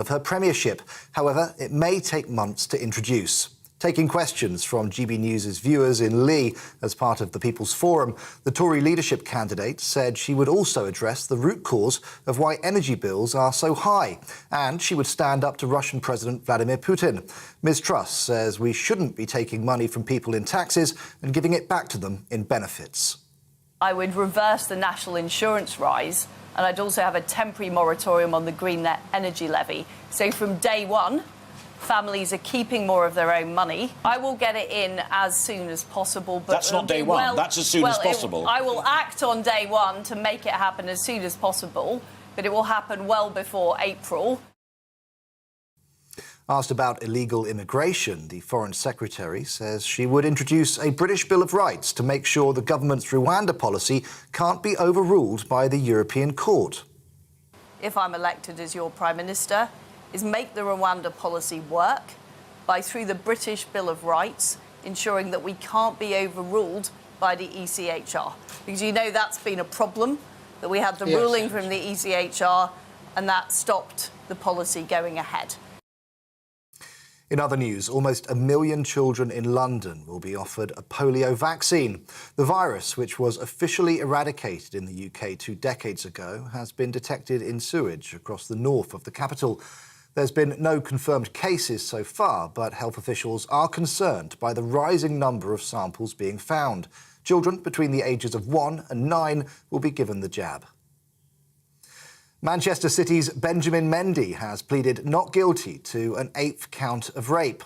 of her premiership. However, it may take months to introduce. Taking questions from GBNews' viewers in Lee as part of the People's Forum, the Tory leadership candidate said she would also address the root cause of why energy bills are so high, and she would stand up to Russian President Vladimir Putin. Ms Truss says we shouldn't be taking money from people in taxes and giving it back to them in benefits. I would reverse the national insurance rise, and I'd also have a temporary moratorium on the green energy levy. So from day one, families are keeping more of their own money. I will get it in as soon as possible. But that's not day one. That's as soon as possible. I will act on day one to make it happen as soon as possible, but it will happen well before April. Asked about illegal immigration, the Foreign Secretary says she would introduce a British Bill of Rights to make sure the government's Rwanda policy can't be overruled by the European Court. If I'm elected as your Prime Minister, is make the Rwanda policy work by, through the British Bill of Rights, ensuring that we can't be overruled by the ECHR. Because you know that's been a problem, that we had the ruling from the ECHR and that stopped the policy going ahead. In other news, almost 1 million children in London will be offered a polio vaccine. The virus, which was officially eradicated in the UK 2 decades ago, has been detected in sewage across the north of the capital. There's been no confirmed cases so far, but health officials are concerned by the rising number of samples being found. Children between the ages of 1 and 9 will be given the jab. Manchester City's Benjamin Mendy has pleaded not guilty to an 8th count of rape.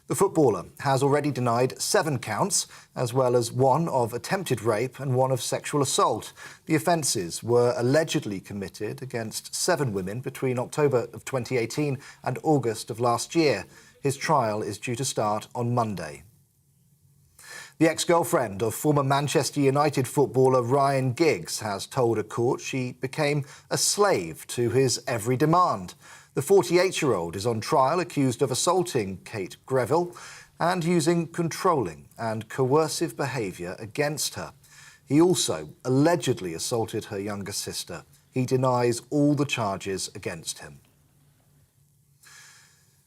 The footballer has already denied 7 counts, as well as 1 of attempted rape and 1 of sexual assault. The offences were allegedly committed against 7 women between October of 2018 and August of last year. His trial is due to start on Monday. The ex-girlfriend of former Manchester United footballer Ryan Giggs has told a court she became a slave to his every demand. The 48-year-old is on trial accused of assaulting Kate Greville and using controlling and coercive behaviour against her. He also allegedly assaulted her younger sister. He denies all the charges against him.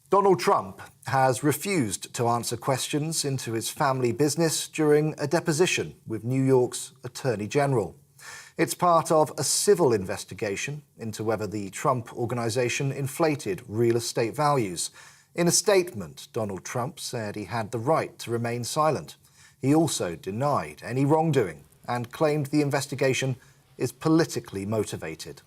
Donald Trump has refused to answer questions into his family business during a deposition with New York's Attorney General. It's part of a civil investigation into whether the Trump Organization inflated real estate values. In a statement, Donald Trump said he had the right to remain silent. He also denied any wrongdoing and claimed the investigation is politically motivated.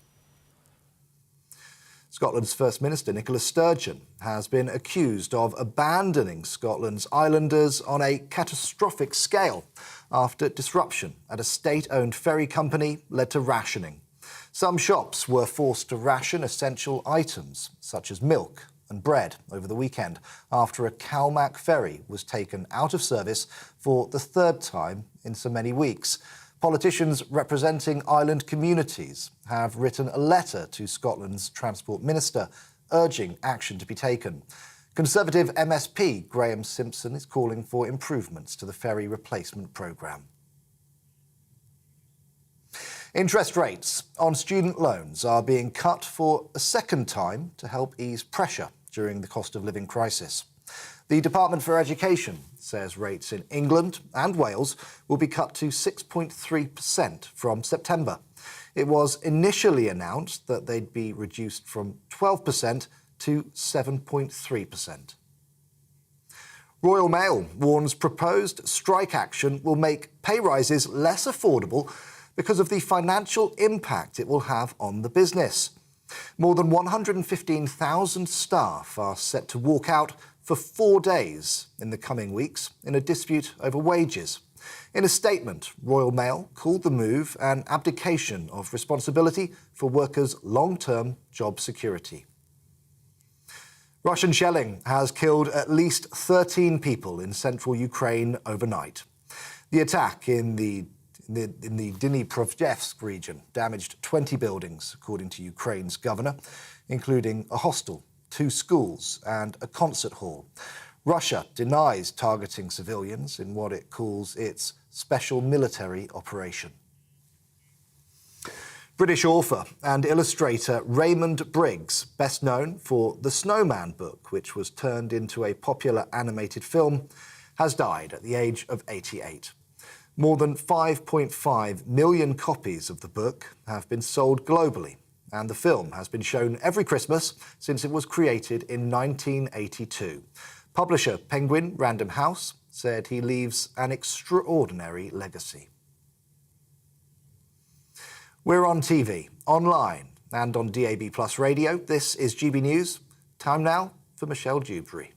Scotland's First Minister, Nicola Sturgeon, has been accused of abandoning Scotland's islanders on a catastrophic scale after disruption at a state-owned ferry company led to rationing. Some shops were forced to ration essential items, such as milk and bread, over the weekend after a Calmac ferry was taken out of service for the 3rd time in so many weeks. Politicians representing island communities have written a letter to Scotland's Transport Minister urging action to be taken. Conservative MSP Graham Simpson is calling for improvements to the ferry replacement programme. Interest rates on student loans are being cut for a 2nd time to help ease pressure during the cost of living crisis. The Department for Education says rates in England and Wales will be cut to 6.3% from September. It was initially announced that they'd be reduced from 12% to 7.3%. Royal Mail warns proposed strike action will make pay rises less affordable because of the financial impact it will have on the business. More than 115,000 staff are set to walk out for 4 days in the coming weeks in a dispute over wages. In a statement, Royal Mail called the move an abdication of responsibility for workers' long-term job security. Russian shelling has killed at least 13 people in central Ukraine overnight. The attack in the Dnipropetrovsk region damaged 20 buildings, according to Ukraine's governor, including a hostel, 2 schools and a concert hall. Russia denies targeting civilians in what it calls its special military operation. British author and illustrator Raymond Briggs, best known for the Snowman book, which was turned into a popular animated film, has died at the age of 88. More than 5.5 million copies of the book have been sold globally, and the film has been shown every Christmas since it was created in 1982. Publisher Penguin Random House said he leaves an extraordinary legacy. We're on TV, online and on DAB+ radio. This is GB News. Time now for Michelle Dewbs.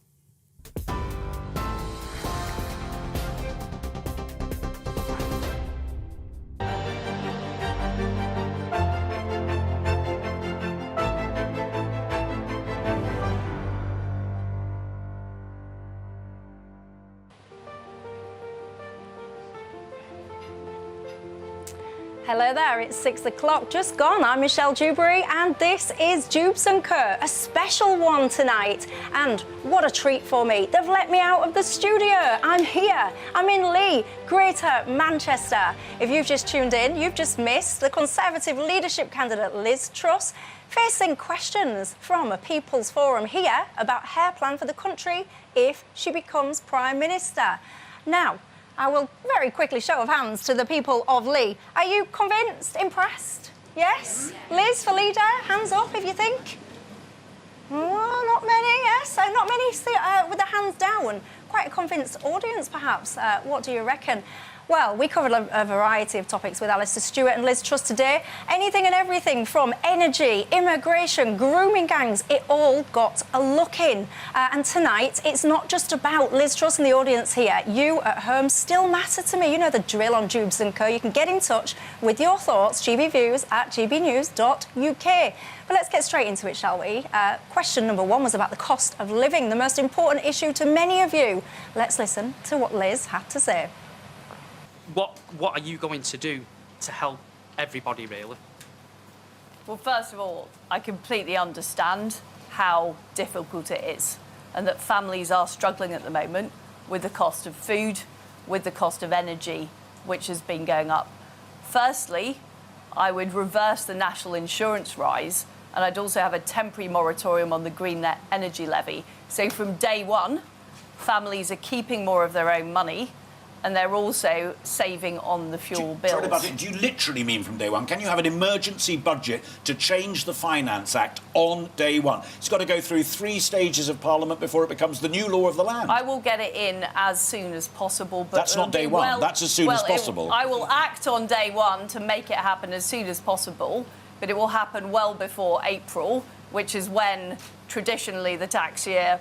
Hello there, it's 6 o'clock just gone. I'm Michelle Dewbs and this is Dewbs & Co, a special one tonight. And what a treat for me. They've let me out of the studio. I'm here. I'm in Lee, Greater Manchester. If you've just tuned in, you've just missed the Conservative leadership candidate Liz Truss facing questions from a People's Forum here about her plan for the country if she becomes Prime Minister. Now, I will very quickly show of hands to the people of Lee. Are you convinced, impressed? Yes? Liz for leader, hands up if you think. Oh, not many, yes. Not many with the hands down. Quite a convinced audience, perhaps. What do you reckon? Well, we covered a variety of topics with Alistair Stewart and Liz Truss today. Anything and everything from energy, immigration, grooming gangs, it all got a look in. And tonight, it's not just about Liz Truss and the audience here. You at home still matter to me. You know the drill on Dewbs & Co. You can get in touch with your thoughts, gbviews@gbnews.uk. But let's get straight into it, shall we? Question number one was about the cost of living, the most important issue to many of you. Let's listen to what Liz had to say. What are you going to do to help everybody, really? Well, first of all, I completely understand how difficult it is and that families are struggling at the moment with the cost of food, with the cost of energy, which has been going up. Firstly, I would reverse the national insurance rise, and I'd also have a temporary moratorium on the green energy levy. So from day one, families are keeping more of their own money, and they're also saving on the fuel bills. Sorry about it. Do you literally mean from day one? Can you have an emergency budget to change the Finance Act on day one? It's got to go through 3 stages of Parliament before it becomes the new law of the land. I will get it in as soon as possible. But that's not day one. That's as soon as possible. I will act on day one to make it happen as soon as possible, but it will happen well before April, which is when traditionally the tax year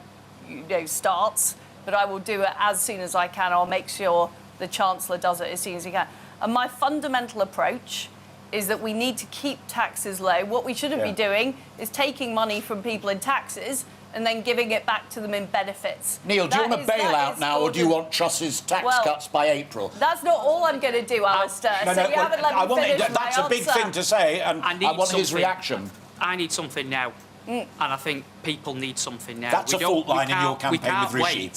starts. But I will do it as soon as I can. I'll make sure the Chancellor does it as soon as he can. And my fundamental approach is that we need to keep taxes low. What we shouldn't be doing is taking money from people in taxes and then giving it back to them in benefits. Neil, do you want a bailout now, or do you want Truss's tax cuts by April? That's not all I'm going to do, Alistair. You haven't let me finish my That's a big thing to say, and I want his reaction. I need something now. And I think people need something now. That's a fault line in your campaign with Rishi.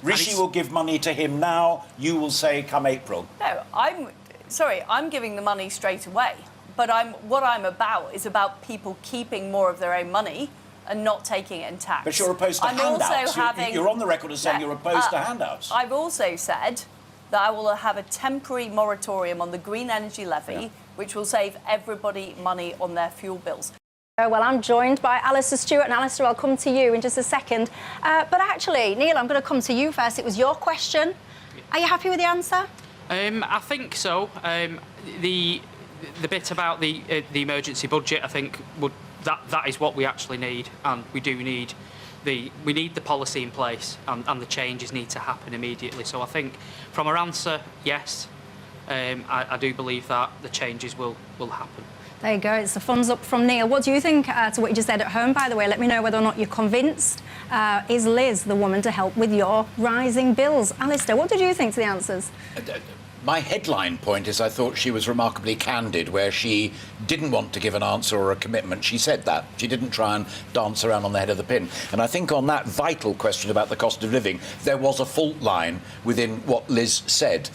Rishi will give money to him now. You will say, come April. No, I'm giving the money straight away. But what I'm about is about people keeping more of their own money and not taking it in tax. But you're opposed to handouts. You're on the record as saying you're opposed to handouts. I've also said that I will have a temporary moratorium on the green energy levy, which will save everybody money on their fuel bills. Well, I'm joined by Alistair Stewart, and Alistair, I'll come to you in just a second. But actually, Neil, I'm going to come to you first. It was your question. Are you happy with the answer? I think so. The bit about the emergency budget, I think, that is what we actually need, and we do need the policy in place, and the changes need to happen immediately. So I think, from our answer, yes, I do believe that the changes will happen. There you go. It's the thumbs up from Neil. What do you think to what you just said at home, by the way? Let me know whether or not you're convinced. Is Liz the woman to help with your rising bills? Alistair, what did you think to the answers? My headline point is I thought she was remarkably candid, where she didn't want to give an answer or a commitment. She said that. She didn't try and dance around on the head of the pin. And I think on that vital question about the cost of living, there was a fault line within what Liz said.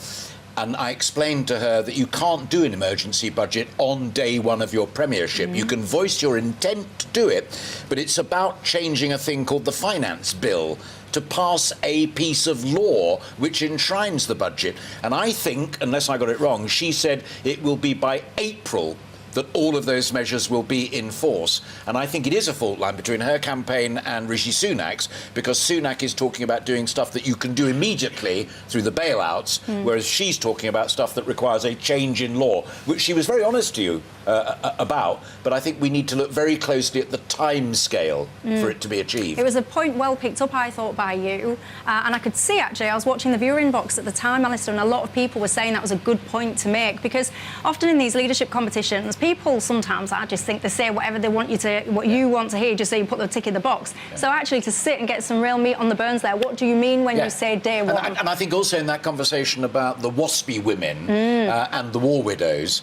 And I explained to her that you can't do an emergency budget on day one of your premiership. You can voice your intent to do it, but it's about changing a thing called the Finance Bill to pass a piece of law which enshrines the budget. And I think, unless I got it wrong, she said it will be by April that all of those measures will be in force. And I think it is a fault line between her campaign and Rishi Sunak's, because Sunak is talking about doing stuff that you can do immediately through the bailouts, whereas she's talking about stuff that requires a change in law, which she was very honest to you about. But I think we need to look very closely at the time scale for it to be achieved. It was a point well picked up, I thought, by you. And I could see, actually, I was watching the viewer inbox at the time, Alistair, and a lot of people were saying that was a good point to make, because often in these leadership competitions, people sometimes, I just think, they say whatever they want you to, what you want to hear, just so you put the tick in the box. So actually, to sit and get some real meat on the bones there, what do you mean when you say day one? And I think also in that conversation about the waspy women and the war widows,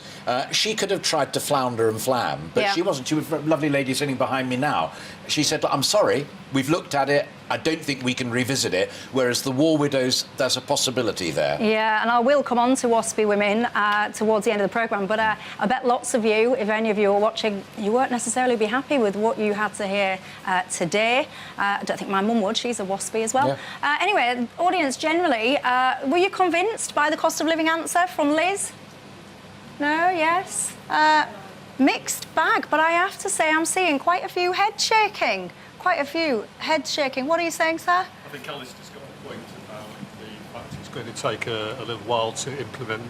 she could have tried to flounder and flam, but she wasn't. She was a lovely lady sitting behind me now. She said, I'm sorry, we've looked at it, I don't think we can revisit it, whereas the war widows, there's a possibility there. Yeah, and I will come on to waspy women towards the end of the programme, but I bet lots of you, if any of you are watching, you won't necessarily be happy with what you had to hear today. I don't think my mum would, she's a waspy as well. Anyway, audience generally, were you convinced by the cost of living answer from Liz? No, yes? Mixed bag, but I have to say I'm seeing quite a few head shaking. Quite a few head shaking. What are you saying, sir? I think Alistair's got a point about the fact it's going to take a little while to implement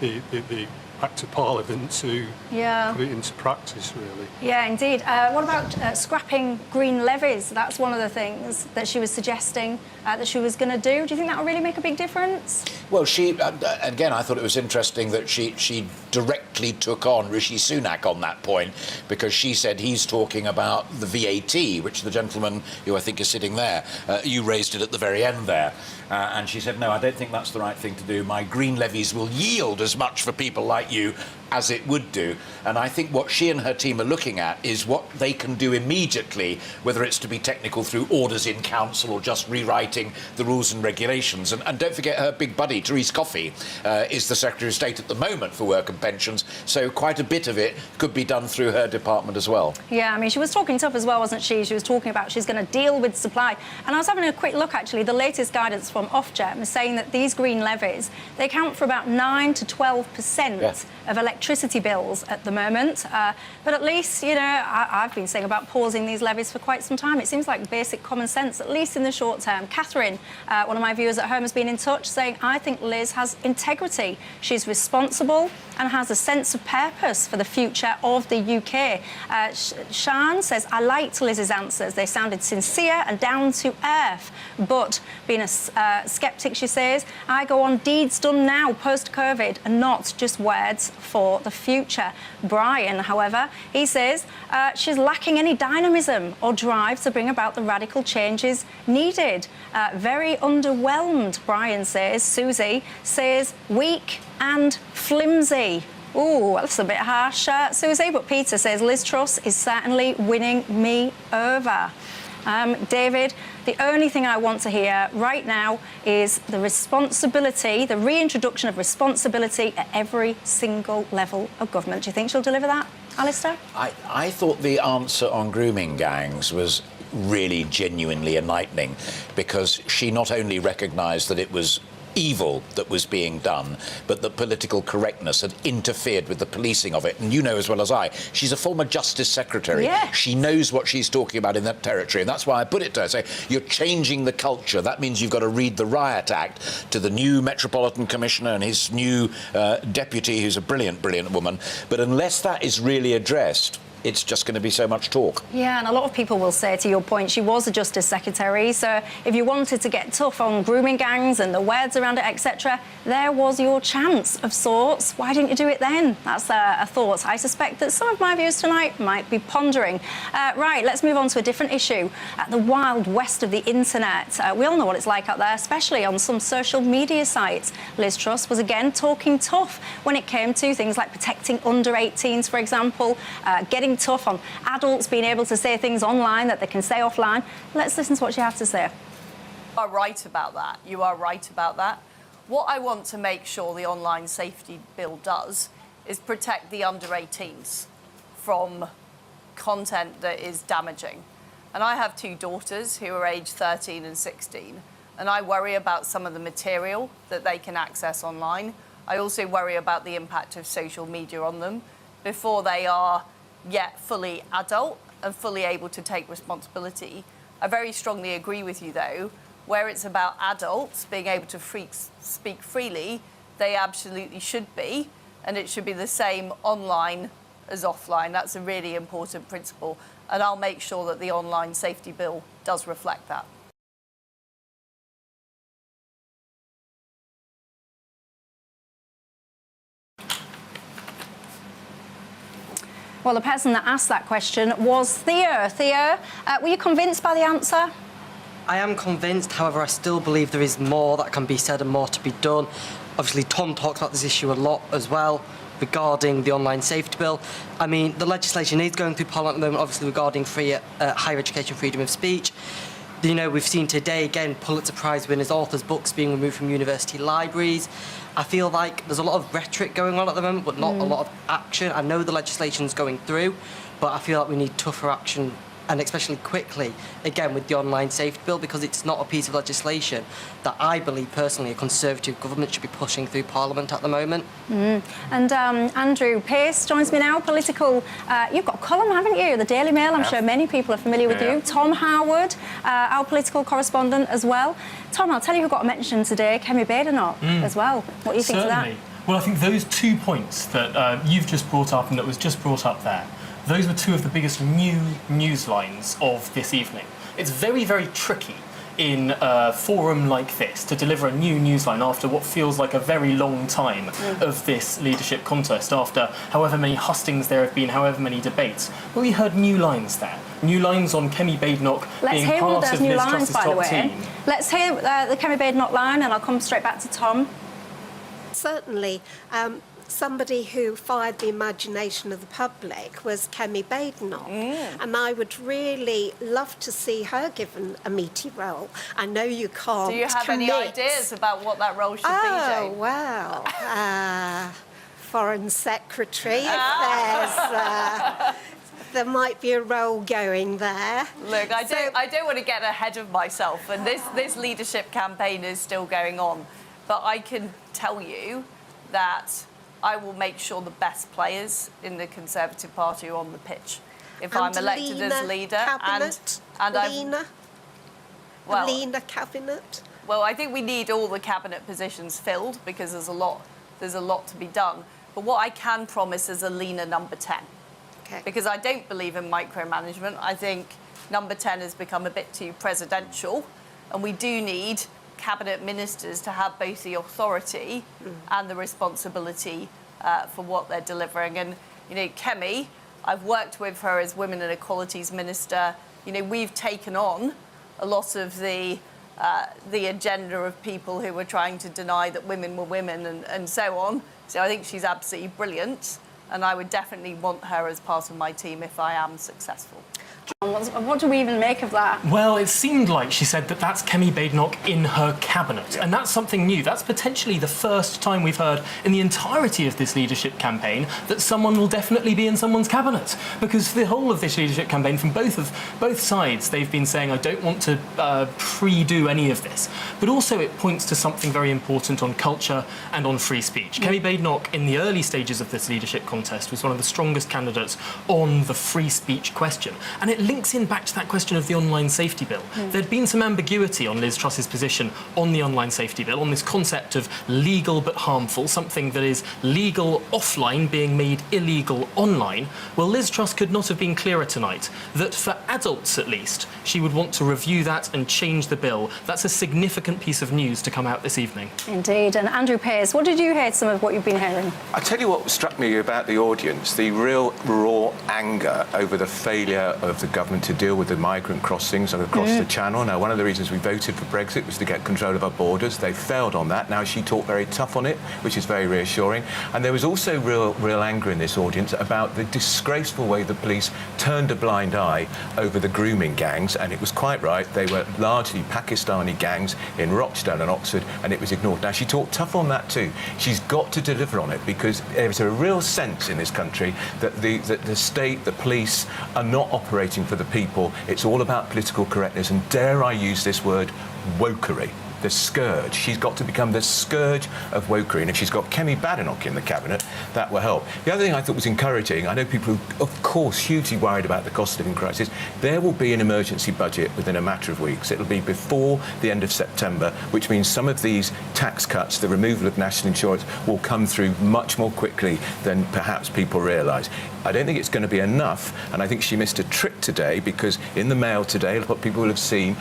the Act of Parliament to put it into practice, really. Yeah, indeed. What about scrapping green levies? That's one of the things that she was suggesting that she was going to do. Do you think that will really make a big difference? Well, she, again, I thought it was interesting that she directly took on Rishi Sunak on that point, because she said he's talking about the VAT, which the gentleman who I think is sitting there, you raised it at the very end there. And she said, no, I don't think that's the right thing to do. My green levies will yield as much for people like you as it would do. And I think what she and her team are looking at is what they can do immediately, whether it's to be technical through orders in council or just rewriting the rules and regulations. And don't forget her big buddy, Therese Coffey, is the Secretary of State at the moment for work and pensions. So quite a bit of it could be done through her department as well. Yeah, I mean, she was talking tough as well, wasn't she? She was talking about she's going to deal with supply. And I was having a quick look, actually. The latest guidance from Ofgem is saying that these green levies, they account for about 9 to 12% of electricity bills at the moment. But at least, you know, I've been saying about pausing these levies for quite some time. It seems like basic common sense, at least in the short term. Catherine, one of my viewers at home, has been in touch saying, I think Liz has integrity. She's responsible and has a sense of purpose for the future of the UK. Shan says, I liked Liz's answers. They sounded sincere and down to earth. But being a sceptic, she says, I go on deeds done now, post-COVID, and not just words for the future. Brian, however, he says she's lacking any dynamism or drive to bring about the radical changes needed. Very underwhelmed, Brian says. Susie says weak and flimsy. Ooh, that's a bit harsh, Susie, but Peter says Liz Truss is certainly winning me over. David, the only thing I want to hear right now is the responsibility, the reintroduction of responsibility at every single level of government. Do you think she'll deliver that, Alistair? I thought the answer on grooming gangs was really genuinely enlightening, because she not only recognised that it was evil that was being done, but that political correctness had interfered with the policing of it. And you know as well as I, she's a former Justice Secretary. Yes. She knows what she's talking about in that territory, and that's why I put it to her. Say, you're changing the culture. That means you've got to read the Riot Act to the new Metropolitan Commissioner and his new deputy, who's a brilliant, brilliant woman. But unless that is really addressed, it's just going to be so much talk. Yeah, and a lot of people will say, to your point, she was a Justice Secretary, so if you wanted to get tough on grooming gangs and the words around it, etc., there was your chance of sorts. Why didn't you do it then? That's a thought I suspect that some of my viewers tonight might be pondering. Right, let's move on to a different issue. At the wild west of the internet, we all know what it's like out there, especially on some social media sites. Liz Truss was again talking tough when it came to things like protecting under 18s, for example, getting tough on adults being able to say things online that they can say offline. Let's listen to what she has to say. You are right about that. You are right about that. What I want to make sure the online safety bill does is protect the under 18s from content that is damaging. And I have 2 daughters who are aged 13 and 16, and I worry about some of the material that they can access online. I also worry about the impact of social media on them before they are yet fully adult and fully able to take responsibility. I very strongly agree with you, though, where it's about adults being able to speak freely, they absolutely should be, and it should be the same online as offline. That's a really important principle, and I'll make sure that the online safety bill does reflect that. Well, the person that asked that question was Theo. Theo, were you convinced by the answer? I am convinced, however, I still believe there is more that can be said and more to be done. Obviously, Tom talks about this issue a lot as well regarding the online safety bill. I mean, the legislation is going through Parliament at the moment, obviously regarding higher education freedom of speech. You know, we've seen today, again, Pulitzer Prize winners' authors' books being removed from university libraries. I feel like there's a lot of rhetoric going on at the moment, but not a lot of action. I know the legislation's going through, but I feel like we need tougher action, and especially quickly, again, with the online safety bill, because it's not a piece of legislation that I believe, personally, a Conservative government should be pushing through Parliament at the moment. And Andrew Pearce joins me now, political... you've got a column, haven't you? The Daily Mail, I'm sure many people are familiar with you. Tom Harwood, our political correspondent as well. Tom, I'll tell you who got a mention today, Kemi Badenoch as well. What do you think of that? Well, I think those 2 points that you've just brought up and that was just brought up there, those were 2 of the biggest new news lines of this evening. It's very, very tricky in a forum like this to deliver a new newsline after what feels like a very long time of this leadership contest, after however many hustings there have been, however many debates. But we heard new lines there. New lines on Kemi Badenoch being part of Liz Truss's top team. Let's hear the Kemi Badenoch line, and I'll come straight back to Tom. Certainly. Somebody who fired the imagination of the public was Kemi Badenoch, and I would really love to see her given a meaty role. I know you can't. Do you have any ideas about what that role should be, Jane? Oh, well, Foreign Secretary, if there might be a role going there. Look, I don't want to get ahead of myself, and this leadership campaign is still going on, but I can tell you that I will make sure the best players in the Conservative Party are on the pitch. If I'm elected as leader, cabinet, Lena cabinet. Well, I think we need all the cabinet positions filled because there's a lot to be done. But what I can promise is a Lena number 10, because I don't believe in micromanagement. I think number 10 has become a bit too presidential, and we do need cabinet ministers to have both the authority and the responsibility for what they're delivering. And, you know, Kemi, I've worked with her as Women and Equalities Minister. You know, we've taken on a lot of the agenda of people who were trying to deny that women were women and so on. So I think she's absolutely brilliant, and I would definitely want her as part of my team if I am successful. What do we even make of that? Well, it seemed like she said that that's Kemi Badenoch in her cabinet, and that's something new. That's potentially the first time we've heard in the entirety of this leadership campaign that someone will definitely be in someone's cabinet, because the whole of this leadership campaign from both sides, they've been saying, I don't want to pre-do any of this, but also it points to something very important on culture and on free speech. Kemi Badenoch, in the early stages of this leadership contest, was one of the strongest candidates on the free speech question, and it links in back to that question of the online safety bill. There'd been some ambiguity on Liz Truss's position on the online safety bill, on this concept of legal but harmful, something that is legal offline being made illegal online. Well, Liz Truss could not have been clearer tonight that for adults at least, she would want to review that and change the bill. That's a significant piece of news to come out this evening. Indeed. And Andrew Pearce, what did you hear some of what you've been hearing? I tell you what struck me about the audience, the real raw anger over the failure of the government government to deal with the migrant crossings across the Channel. Now, one of the reasons we voted for Brexit was to get control of our borders. They failed on that. Now she talked very tough on it, which is very reassuring. And there was also real anger in this audience about the disgraceful way the police turned a blind eye over the grooming gangs, and it was quite right. They were largely Pakistani gangs in Rochdale and Oxford, and it was ignored. Now, she talked tough on that too. She's got to deliver on it, because there's a real sense in this country that the state, the police, are not operating for the people. It's all about political correctness, and dare I use this word, wokery. The scourge. She's got to become the scourge of wokery, and if she's got Kemi Badenoch in the cabinet, that will help. The other thing I thought was encouraging, I know people are, of course, hugely worried about the cost of living crisis. There will be an emergency budget within a matter of weeks. It'll be before the end of September, which means some of these tax cuts, the removal of national insurance, will come through much more quickly than perhaps people realise. I don't think it's going to be enough, and I think she missed a trick today, because in the Mail today, what people will have seen,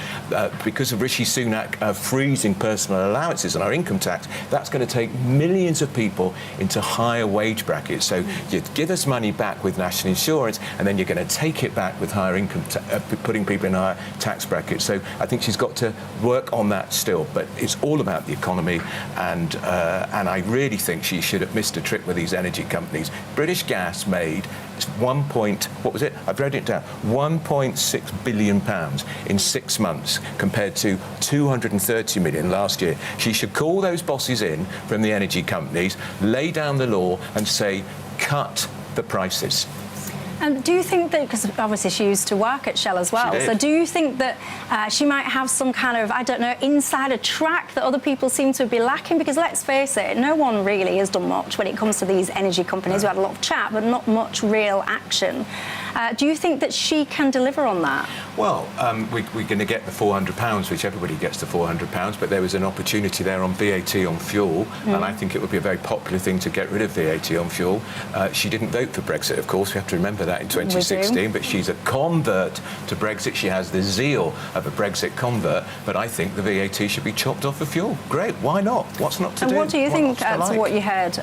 because of Rishi Sunak freezing personal allowances on our income tax, that's going to take millions of people into higher wage brackets. So you give us money back with national insurance, and then you're going to take it back with higher income, putting people in higher tax brackets. So I think she's got to work on that still, but it's all about the economy, and I really think she should have missed a trick with these energy companies. British Gas made I've wrote it down, £1.6 billion in 6 months compared to 230 million last year. She should call those bosses in from the energy companies, lay down the law and say, cut the prices. And do you think that, because obviously she used to work at Shell as well, so do you think that she might have some kind of, I don't know, insider track that other people seem to be lacking? Because let's face it, no one really has done much when it comes to these energy companies. We had a lot of chat, but not much real action. Do you think that she can deliver on that? Well, we're going to get the £400, which everybody gets the £400, but there was an opportunity there on VAT on fuel, and I think it would be a very popular thing to get rid of VAT on fuel. She didn't vote for Brexit, of course. We have to remember that in 2016, but she's a convert to Brexit. She has the zeal of a Brexit convert, but I think the VAT should be chopped off of fuel. Great, why not? What's not to do? And what do you think, to what you heard,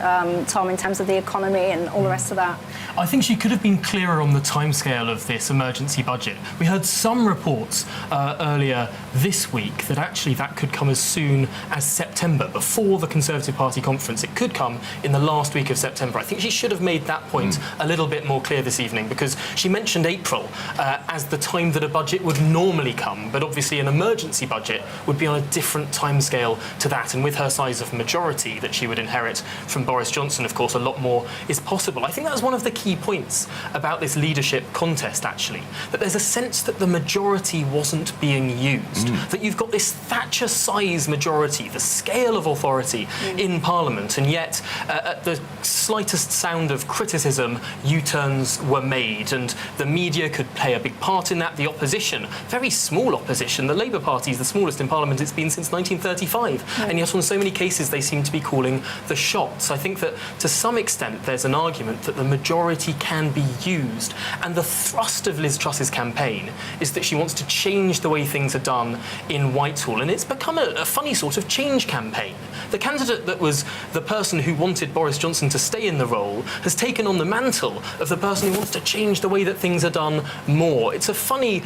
Tom, in terms of the economy and all the rest of that? I think she could have been clearer on the timescale of this emergency budget. We heard some reports earlier this week that actually that could come as soon as September, before the Conservative Party conference. It could come in the last week of September. I think she should have made that point a little bit more clear this evening, because she mentioned April as the time that a budget would normally come, but obviously an emergency budget would be on a different timescale to that, and with her size of majority that she would inherit from Boris Johnson, of course, a lot more is possible. I think that's one of the key points about this leadership contest, actually, that there's a sense that the majority wasn't being used, that you've got this Thatcher-size majority, the scale of authority in Parliament, and yet at the slightest sound of criticism, U-turns were made, and the media could play a big part in that. The opposition, very small opposition, the Labour Party is the smallest in Parliament it's been since 1935, and yet on so many cases they seem to be calling the shots. I think that to some extent there's an argument that the majority can be used, and the thrust of Liz Truss's campaign is that she wants to change the way things are done in Whitehall, and it's become a funny sort of change campaign. The candidate that was the person who wanted Boris Johnson to stay in the role has taken on the mantle of the person who wants to change the way that things are done more. It's a funny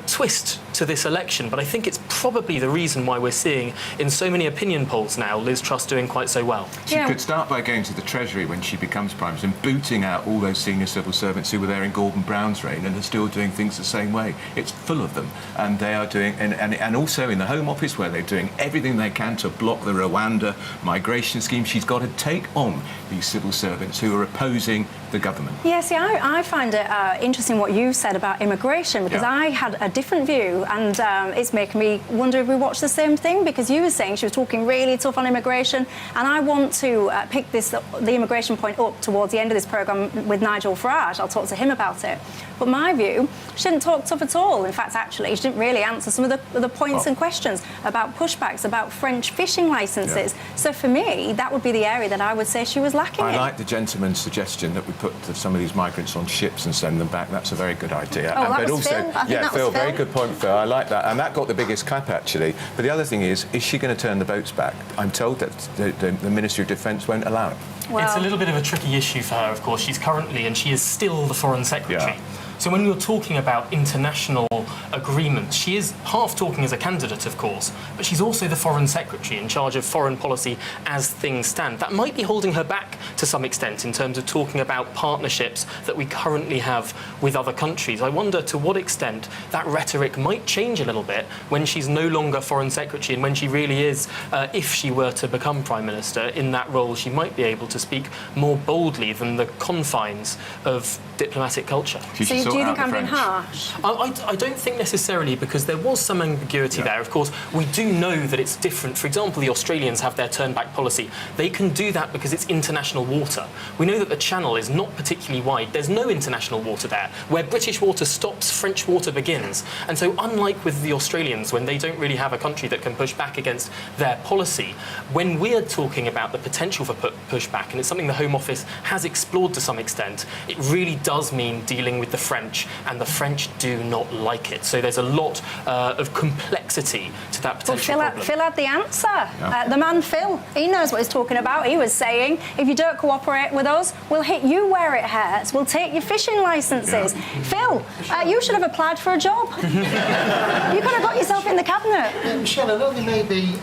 twist to this election, but I think it's probably the reason why we're seeing in so many opinion polls now Liz Truss doing quite so well. She could start by going to the Treasury when she becomes Prime Minister and booting out all those senior civil servants who were there in Gordon Brown's reign and are still doing things the same way. It's full of them, and they are doing, and also in the Home Office, where they're doing everything they can to block the Rwanda migration scheme. She's got to take on these civil servants who are opposing the government. Yeah, see, I find it interesting what you said about immigration, because I had a different view, and it's making me wonder if we watch the same thing, because you were saying she was talking really tough on immigration, and I want to pick the immigration point up towards the end of this programme with Nigel Farage. I'll talk to him about it. But my view, she didn't talk tough at all. In fact, actually, she didn't really answer some of the points and questions about pushbacks, about French fishing licences. So for me, that would be the area that I would say she was lacking in. I like the gentleman's suggestion that we put some of these migrants on ships and send them back. That's a very good idea. Oh, that was Phil. I think that was Phil, Phil. very good point, Phil. I like that. And that got the biggest clap, actually. But the other thing is she going to turn the boats back? I'm told that the Ministry of Defence won't allow it. Well, it's a little bit of a tricky issue for her, of course. She's currently, and she is still, the Foreign Secretary. So when you're talking about international agreements, she is half talking as a candidate, of course, but she's also the Foreign Secretary in charge of foreign policy as things stand. That might be holding her back to some extent in terms of talking about partnerships that we currently have with other countries. I wonder to what extent that rhetoric might change a little bit when she's no longer Foreign Secretary and when she really is, if she were to become Prime Minister, in that role she might be able to speak more boldly than the confines of diplomatic culture. So do you think I'm being harsh? I don't think necessarily, because there was some ambiguity there. Of course, we do know that it's different. For example, the Australians have their turn-back policy. They can do that because it's international water. We know that the Channel is not particularly wide. There's no international water there. Where British water stops, French water begins. And so unlike with the Australians, when they don't really have a country that can push back against their policy, when we're talking about the potential for pushback, and it's something the Home Office has explored to some extent, it really does mean dealing with the French, and the French do not like it. So there's a lot of complexity to that potential problem. Phil had the answer. The man Phil, he knows what he's talking about. He was saying, if you don't cooperate with us, we'll hit you where it hurts. We'll take your fishing licences. Phil, you should have applied for a job. You could have got yourself in the cabinet. Michelle, I know there may be,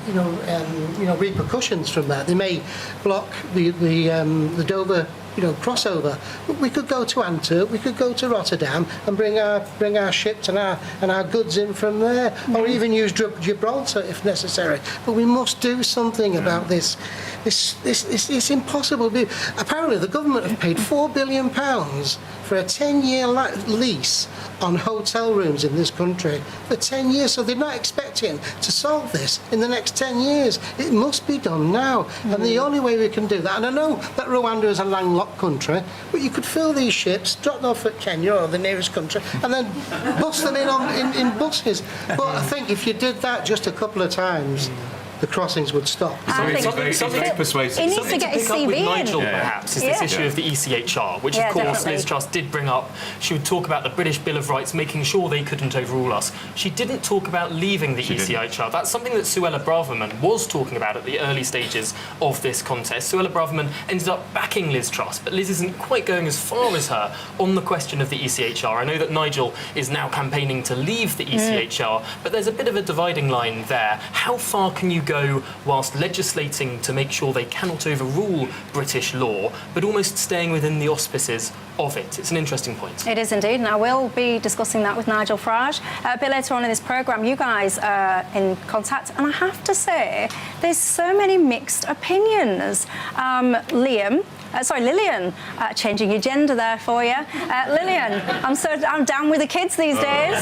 repercussions from that. They may block the Dover crossover. But we could go to Antwerp, we could go to Rotterdam and bring our ships and our goods in from there, or even use Gibraltar if necessary. But we must do something about this. It's impossible. Apparently, the government have paid £4 billion for a 10-year lease on hotel rooms in this country for 10 years. So they're not expecting to solve this in the next 10 years. It must be done now. And the only way we can do that, and I know that Rwanda is a landlocked country, but you could fill these ships, drop them off at Kenya or the nearest country, and then bus them in buses. But I think if you did that just a couple of times, the crossings would stop. It's very persuasive. He needs to get his CV in. Nigel, perhaps, is this issue of the ECHR, which, of course, definitely. Liz Truss did bring up. She would talk about the British Bill of Rights, making sure they couldn't overrule us. She didn't talk about leaving the ECHR. That's something that Suella Braverman was talking about at the early stages of this contest. Suella Braverman ended up backing Liz Truss, but Liz isn't quite going as far as her on the question of the ECHR. I know that Nigel is now campaigning to leave the ECHR, but there's a bit of a dividing line there. How far can you go whilst legislating to make sure they cannot overrule British law, but almost staying within the auspices of it? It's an interesting point. It is indeed, and I will be discussing that with Nigel Farage a bit later on in this programme. You guys are in contact, and I have to say, there's so many mixed opinions. Lillian, changing your gender there for you. Lillian, I'm down with the kids these days.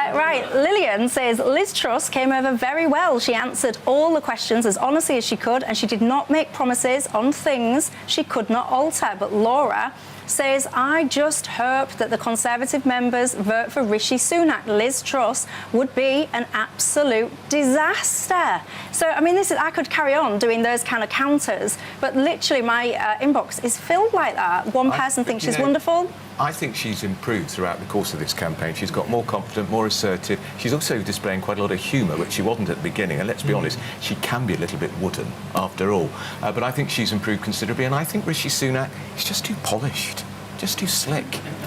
Right, Lillian says Liz Truss came over very well. She answered all the questions as honestly as she could, and she did not make promises on things she could not alter. But Laura says, I just hope that the Conservative members vote for Rishi Sunak. Liz Truss would be an absolute disaster. So, I mean, I could carry on doing those kind of counters, but literally my inbox is filled like that. One person thinks she's wonderful. I think she's improved throughout the course of this campaign. She's got more confident, more assertive. She's also displaying quite a lot of humour, which she wasn't at the beginning. And let's be honest, she can be a little bit wooden, after all. But I think she's improved considerably. And I think Rishi Sunak is just too polished, just too slick.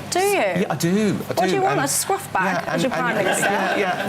Do you? Yeah, I do. What do you want, a scruff bag as your Prime Minister?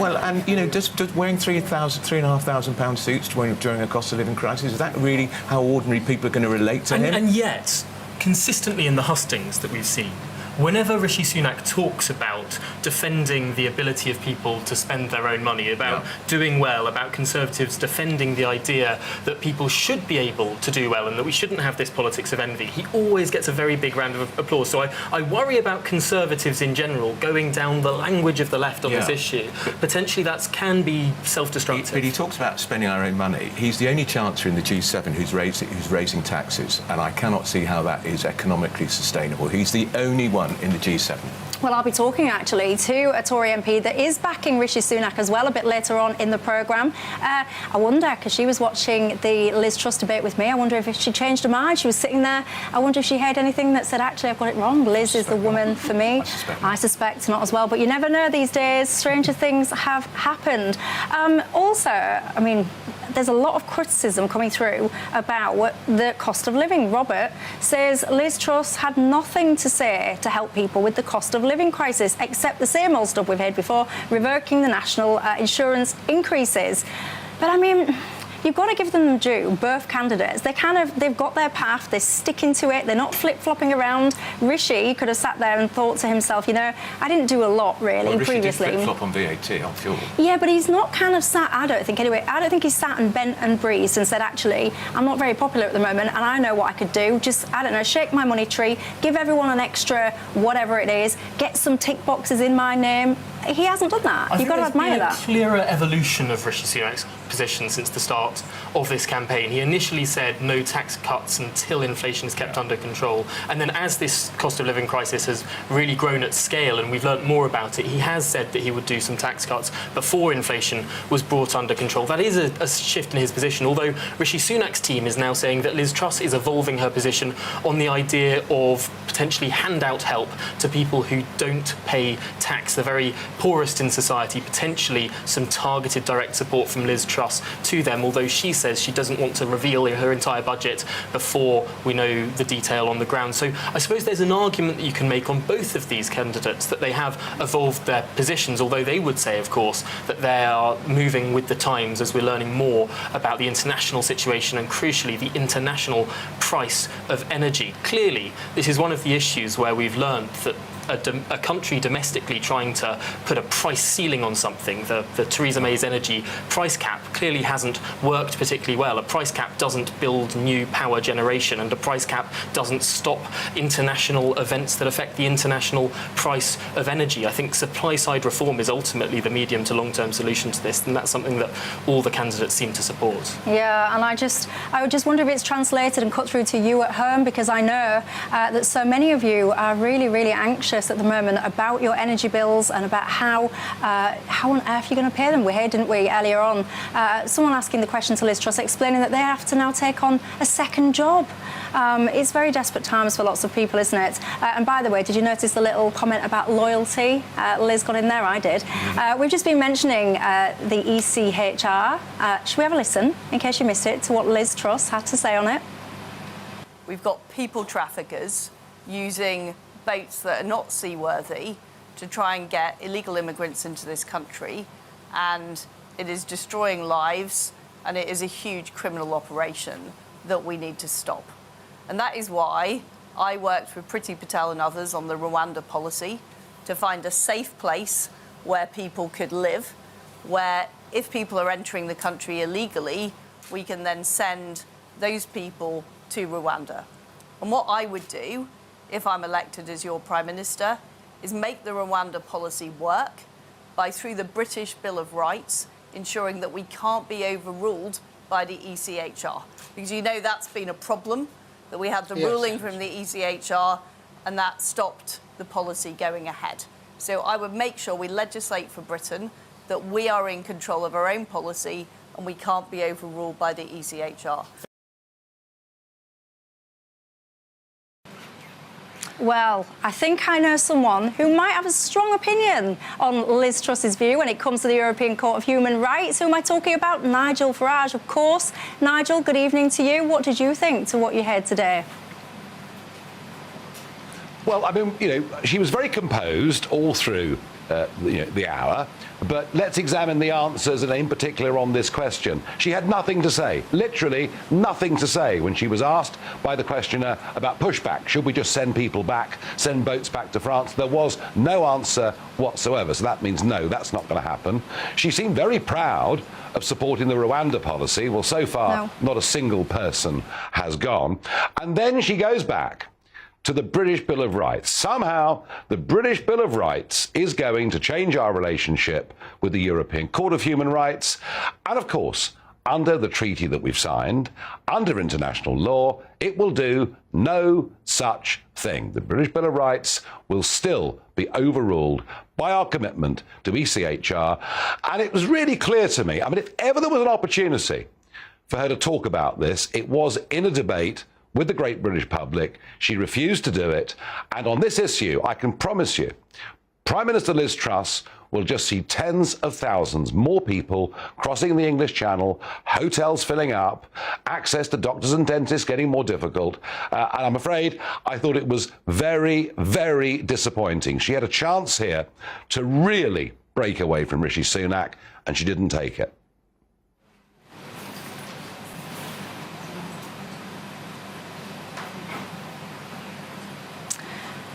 Well, and, just wearing £3,500 suits during a cost of living crisis, is that really how ordinary people are going to relate to him? And yet, consistently in the hustings that we've seen, whenever Rishi Sunak talks about defending the ability of people to spend their own money, about doing well, about Conservatives defending the idea that people should be able to do well and that we shouldn't have this politics of envy, he always gets a very big round of applause. So I worry about Conservatives in general going down the language of the left on this issue. Potentially that can be self-destructive. But he talks about spending our own money. He's the only Chancellor in the G7 who's raising taxes, and I cannot see how that is economically sustainable. He's the only one in the G7. Well, I'll be talking actually to a Tory MP that is backing Rishi Sunak as well a bit later on in the programme. I wonder, because she was watching the Liz Truss debate with me, I wonder if she changed her mind. She was sitting there. I wonder if she heard anything that said, actually, I've got it wrong. Liz is the woman for me. I suspect not as well. But you never know these days. Stranger things have happened. Also, I mean, there's a lot of criticism coming through about the cost of living. Robert says Liz Truss had nothing to say to help people with the cost of living crisis, except the same old stuff we've heard before, revoking the national insurance increases. But I mean, you've got to give them due, both candidates. They've got their path, they're sticking to it, they're not flip-flopping around. Rishi could have sat there and thought to himself, you know, I didn't do a lot, really, previously. Rishi did flip-flop on VAT, I'm fuel. Yeah, but he's not kind of sat, I don't think, anyway, I don't think he's sat and bent and breezed and said, actually, I'm not very popular at the moment and I know what I could do. Just, I don't know, shake my money tree, give everyone an extra whatever it is, get some tick boxes in my name. He hasn't done that. You've got to admire that. There's been a clearer evolution of Rishi Sunak's position since the start of this campaign. He initially said no tax cuts until inflation is kept under control. And then as this cost of living crisis has really grown at scale and we've learnt more about it, he has said that he would do some tax cuts before inflation was brought under control. That is a shift in his position, although Rishi Sunak's team is now saying that Liz Truss is evolving her position on the idea of potentially handout help to people who don't pay tax, the very poorest in society, potentially some targeted direct support from Liz Truss to them, although she says she doesn't want to reveal her entire budget before we know the detail on the ground. So I suppose there's an argument that you can make on both of these candidates that they have evolved their positions, although they would say, of course, that they are moving with the times as we're learning more about the international situation and, crucially, the international price of energy. Clearly, this is one of the issues where we've learned that a country domestically trying to put a price ceiling on something, the Theresa May's energy price cap, clearly hasn't worked particularly well. A price cap doesn't build new power generation, and a price cap doesn't stop international events that affect the international price of energy. I think supply-side reform is ultimately the medium to long-term solution to this, and that's something that all the candidates seem to support. Yeah, and I would just wonder if it's translated and cut through to you at home, because I know that so many of you are really, really anxious at the moment about your energy bills and about how on earth you're going to pay them. We heard, didn't we, earlier on, someone asking the question to Liz Truss, explaining that they have to now take on a second job. It's very desperate times for lots of people, isn't it? And by the way, did you notice the little comment about loyalty? Liz got in there, I did. We've just been mentioning the ECHR. Should we have a listen, in case you missed it, to what Liz Truss had to say on it? We've got people traffickers using boats that are not seaworthy to try and get illegal immigrants into this country, and it is destroying lives, and it is a huge criminal operation that we need to stop. And that is why I worked with Priti Patel and others on the Rwanda policy to find a safe place where people could live, where if people are entering the country illegally, we can then send those people to Rwanda. And what I would do if I'm elected as your Prime Minister, is make the Rwanda policy work by, through the British Bill of Rights, ensuring that we can't be overruled by the ECHR. Because you know that's been a problem, that we had the ruling from the ECHR and that stopped the policy going ahead. So I would make sure we legislate for Britain that we are in control of our own policy and we can't be overruled by the ECHR. Well, I think I know someone who might have a strong opinion on Liz Truss's view when it comes to the European Court of Human Rights. Who am I talking about? Nigel Farage, of course. Nigel, good evening to you. What did you think to what you heard today? Well, I mean, you know, she was very composed all through the hour, but let's examine the answers, and in particular on this question. She had nothing to say, literally nothing to say, when she was asked by the questioner about pushback. Should we just send people back, send boats back to France? There was no answer whatsoever, so that means no, that's not going to happen. She seemed very proud of supporting the Rwanda policy. Well, so far, not a single person has gone. And then she goes back to the British Bill of Rights. Somehow, the British Bill of Rights is going to change our relationship with the European Court of Human Rights. And of course, under the treaty that we've signed, under international law, it will do no such thing. The British Bill of Rights will still be overruled by our commitment to ECHR. And it was really clear to me, I mean, if ever there was an opportunity for her to talk about this, it was in a debate with the great British public. She refused to do it. And on this issue, I can promise you, Prime Minister Liz Truss we'll just see tens of thousands more people crossing the English Channel, hotels filling up, access to doctors and dentists getting more difficult. And I'm afraid I thought it was very, very disappointing. She had a chance here to really break away from Rishi Sunak, and she didn't take it.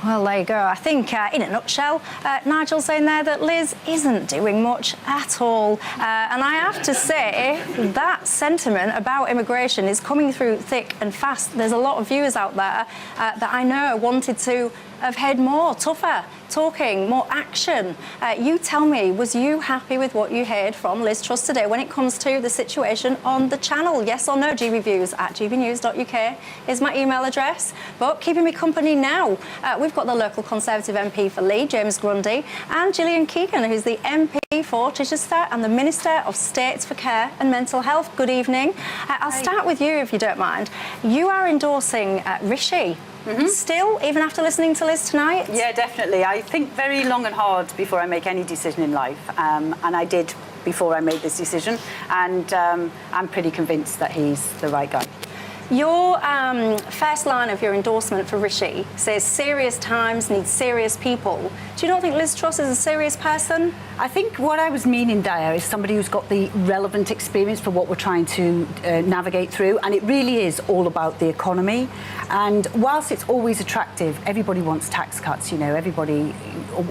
Well, there you go. I think, in a nutshell, Nigel's saying there that Liz isn't doing much at all. And I have to say, that sentiment about immigration is coming through thick and fast. There's a lot of viewers out there that I know wanted to have had more, tougher talking, more action. You tell me, was you happy with what you heard from Liz Truss today when it comes to the situation on the channel? Yes or no? gbviews@gbnews.uk is my email address. But keeping me company now, we've got the local Conservative MP for Lee, James Grundy, and Gillian Keegan, who's the MP for Chichester and the Minister of State for Care and Mental Health. Good evening. I'll start with you, if you don't mind. You are endorsing Rishi. Still, even after listening to Liz tonight? Yeah, definitely. I think very long and hard before I make any decision in life, and I did before I made this decision, and I'm pretty convinced that he's the right guy. Your first line of your endorsement for Rishi says serious times need serious people. Do you not think Liz Truss is a serious person? I think what I was meaning there is somebody who's got the relevant experience for what we're trying to navigate through, and it really is all about the economy. And whilst it's always attractive, everybody wants tax cuts, you know, everybody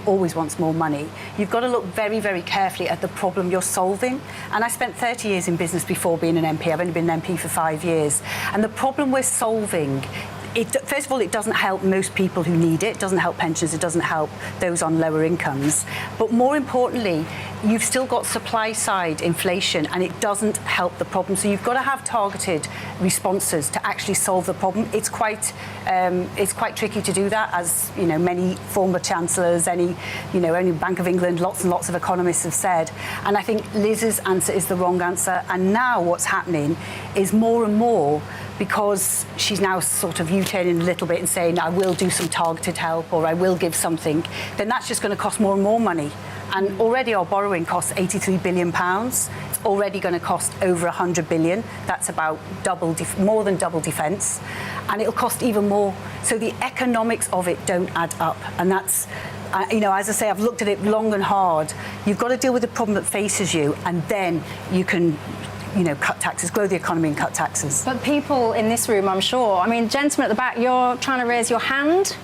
always wants more money. You've got to look very, very carefully at the problem you're solving. And I spent 30 years in business before being an MP. I've only been an MP for 5 years. And the problem we're solving, first of all, it doesn't help most people who need it. It doesn't help pensioners. It doesn't help those on lower incomes. But more importantly, you've still got supply side inflation, and it doesn't help the problem. So you've got to have targeted responses to actually solve the problem. It's quite tricky to do that, as you know, many former chancellors, only Bank of England, lots and lots of economists have said. And I think Liz's answer is the wrong answer. And now what's happening is more and more, because she's now sort of U-turning a little bit and saying, I will do some targeted help, or I will give something, then that's just going to cost more and more money. And already our borrowing costs £83 billion. It's already going to cost over £100 billion. That's about more than double defence. And it'll cost even more. So the economics of it don't add up. And that's, as I say, I've looked at it long and hard. You've got to deal with the problem that faces you, and then you can cut taxes, grow the economy and cut taxes. But people in this room, I'm sure, I mean, gentlemen at the back, you're trying to raise your hand.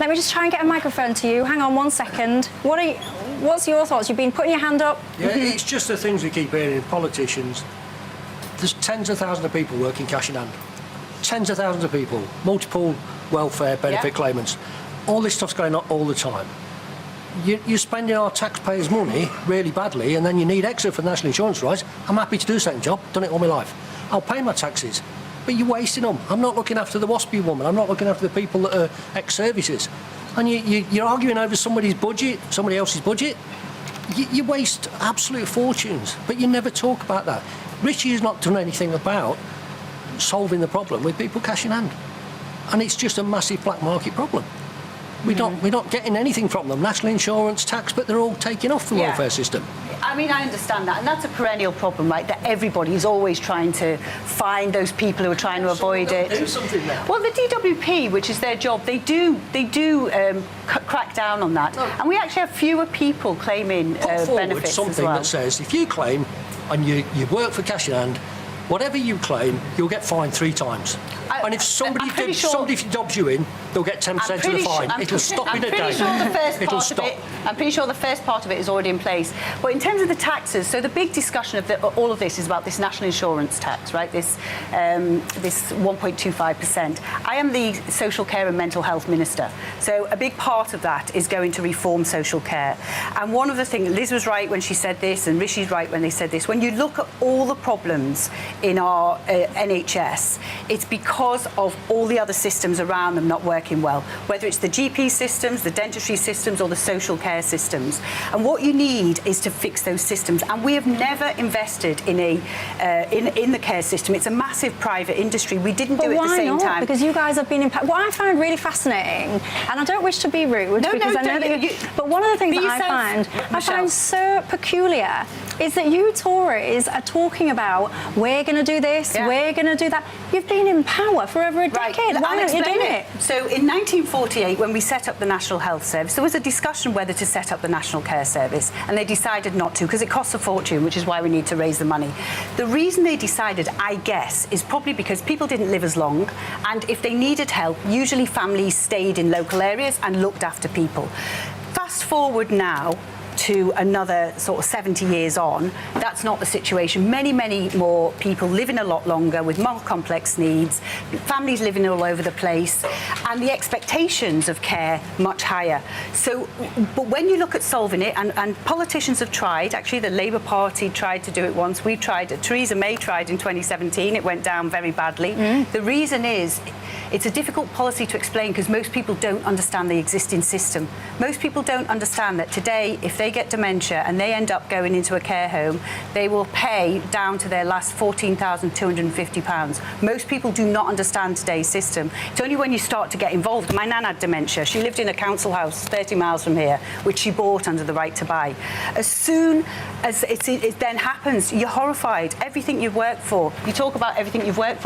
Let me just try and get a microphone to you. Hang on 1 second. What's your thoughts? You've been putting your hand up. Yeah, it's just the things we keep hearing in politicians. There's tens of thousands of people working cash in hand. Tens of thousands of people, multiple welfare benefit claimants. All this stuff's going on all the time. You're spending our taxpayers' money really badly, and then you need extra for national insurance rights. I'm happy to do the same job, done it all my life. I'll pay my taxes, but you're wasting them. I'm not looking after the waspy woman. I'm not looking after the people that are ex-services. And you're arguing over somebody's budget, somebody else's budget. You waste absolute fortunes, but you never talk about that. Rishi has not done anything about solving the problem with people cash in hand. And it's just a massive black market problem. We're not getting anything from them, national insurance, tax, but they're all taking off the welfare system. I mean, I understand that, and that's a perennial problem, right? That everybody is always trying to find those people who are trying to avoid it. Do something now. Well, the DWP, which is their job, they do crack down on that, and we actually have fewer people claiming benefits something as well. that says if you claim and you work for cash in hand, whatever you claim, you'll get fined 3 times. And if somebody dobs you in, they'll get 10% of the fine. It'll stop in a day. It'll stop. I'm pretty sure the first part of it is already in place. But in terms of the taxes, so the big discussion of all of this is about this national insurance tax, right? This 1.25%. I am the social care and mental health minister. So a big part of that is going to reform social care. And one of the things, Liz was right when she said this, and Rishi's right when they said this, when you look at all the problems in our NHS, it's because of all the other systems around them not working well, whether it's the GP systems, the dentistry systems, or the social care care systems. And what you need is to fix those systems. And we have never invested in in the care system. It's a massive private industry. We didn't do it at the same time. Because you guys have been impacted. What I find really fascinating, and I don't wish to be rude, because I know that but one of the things that I find so peculiar is that you Tories are talking about, we're going to do this, we're going to do that. You've been in power for over a decade. Why aren't you doing it? So in 1948, when we set up the National Health Service, there was a discussion whether to set up the National Care Service, and they decided not to because it costs a fortune, which is why we need to raise the money. The reason they decided, I guess, is probably because people didn't live as long, and if they needed help, usually families stayed in local areas and looked after people. Fast forward now to another sort of 70 years on, that's not the situation. Many, many more people living a lot longer with more complex needs, families living all over the place, and the expectations of care much higher. So, but when you look at solving it, and politicians have tried, actually the Labour Party tried to do it once, we tried it, Theresa May tried in 2017, it went down very badly. The reason is, it's a difficult policy to explain because most people don't understand the existing system. Most people don't understand that today, if they get dementia and they end up going into a care home, they will pay down to their last £14,250. Most people do not understand today's system. It's only when you start to get involved. My nan had dementia. She lived in a council house 30 miles from here, which she bought under the right to buy. As soon as it then happens, you're horrified. Everything you've worked for, you talk about everything you've worked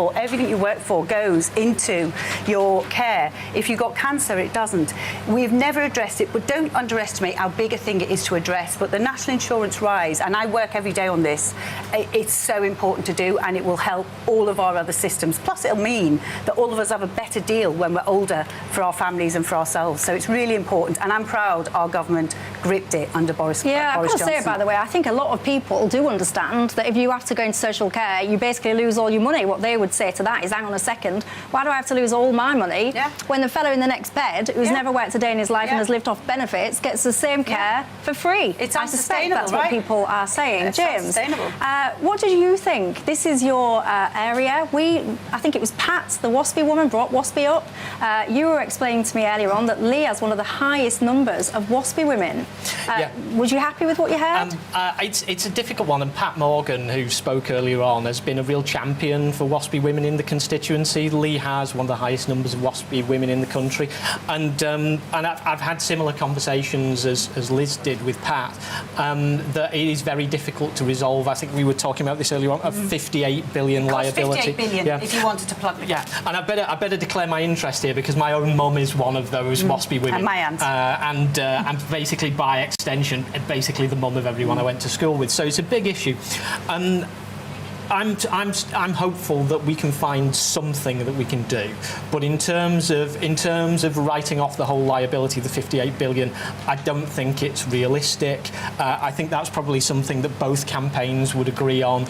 for goes into your care. If you've got cancer, it doesn't. We've never addressed it, but don't underestimate how big a thing it is to address. But the national insurance rise, and I work every day on this, it's so important to do, and it will help all of our other systems. Plus, it'll mean that all of us have a better deal when we're older for our families and for ourselves. So it's really important, and I'm proud our government gripped it under Boris Johnson. I've got to say, by the way, I think a lot of people do understand that if you have to go into social care, you basically lose all your money. What they would say to that is, hang on a second, why do I have to lose all my money when the fellow in the next bed, who's never worked a day in his life and has lived off benefits, gets the same care for free? It's I suspect that's right? what people are saying. It's James, unsustainable. what do you think? This is your area. I think it was Pat, the WASPy woman, brought WASPy up. You were explaining to me earlier on that Lee has one of the highest numbers of WASPy women. Was you happy with what you heard? It's a difficult one, and Pat Morgan, who spoke earlier on, has been a real champion for WASPy women in the constituency. Lee has one of the highest numbers of WASPy women in the country, and I've had similar conversations as Liz did with Pat, that it is very difficult to resolve. I think we were talking about this earlier on, a 58 billion liability. 58 billion if you wanted to plug me. And I better declare my interest here because my own mum is one of those WASPy women. And my aunt. And basically, by extension, basically the mum of everyone I went to school with. So it's a big issue. I'm hopeful that we can find something that we can do, but in terms of writing off the whole liability, the 58 billion, I don't think it's realistic. I think that's probably something that both campaigns would agree on.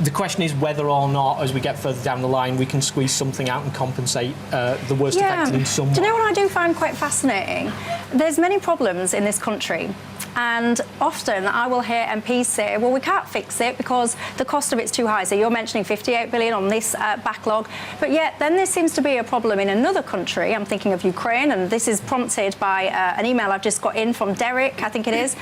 The question is whether or not, as we get further down the line, we can squeeze something out and compensate the worst affected in some way. Do you know what I do find quite fascinating? There's many problems in this country. And often I will hear MPs say, well, we can't fix it because the cost of it's too high. So you're mentioning 58 billion on this backlog. But yet then there seems to be a problem in another country. I'm thinking of Ukraine, and this is prompted by an email I've just got in from Derek, I think it is.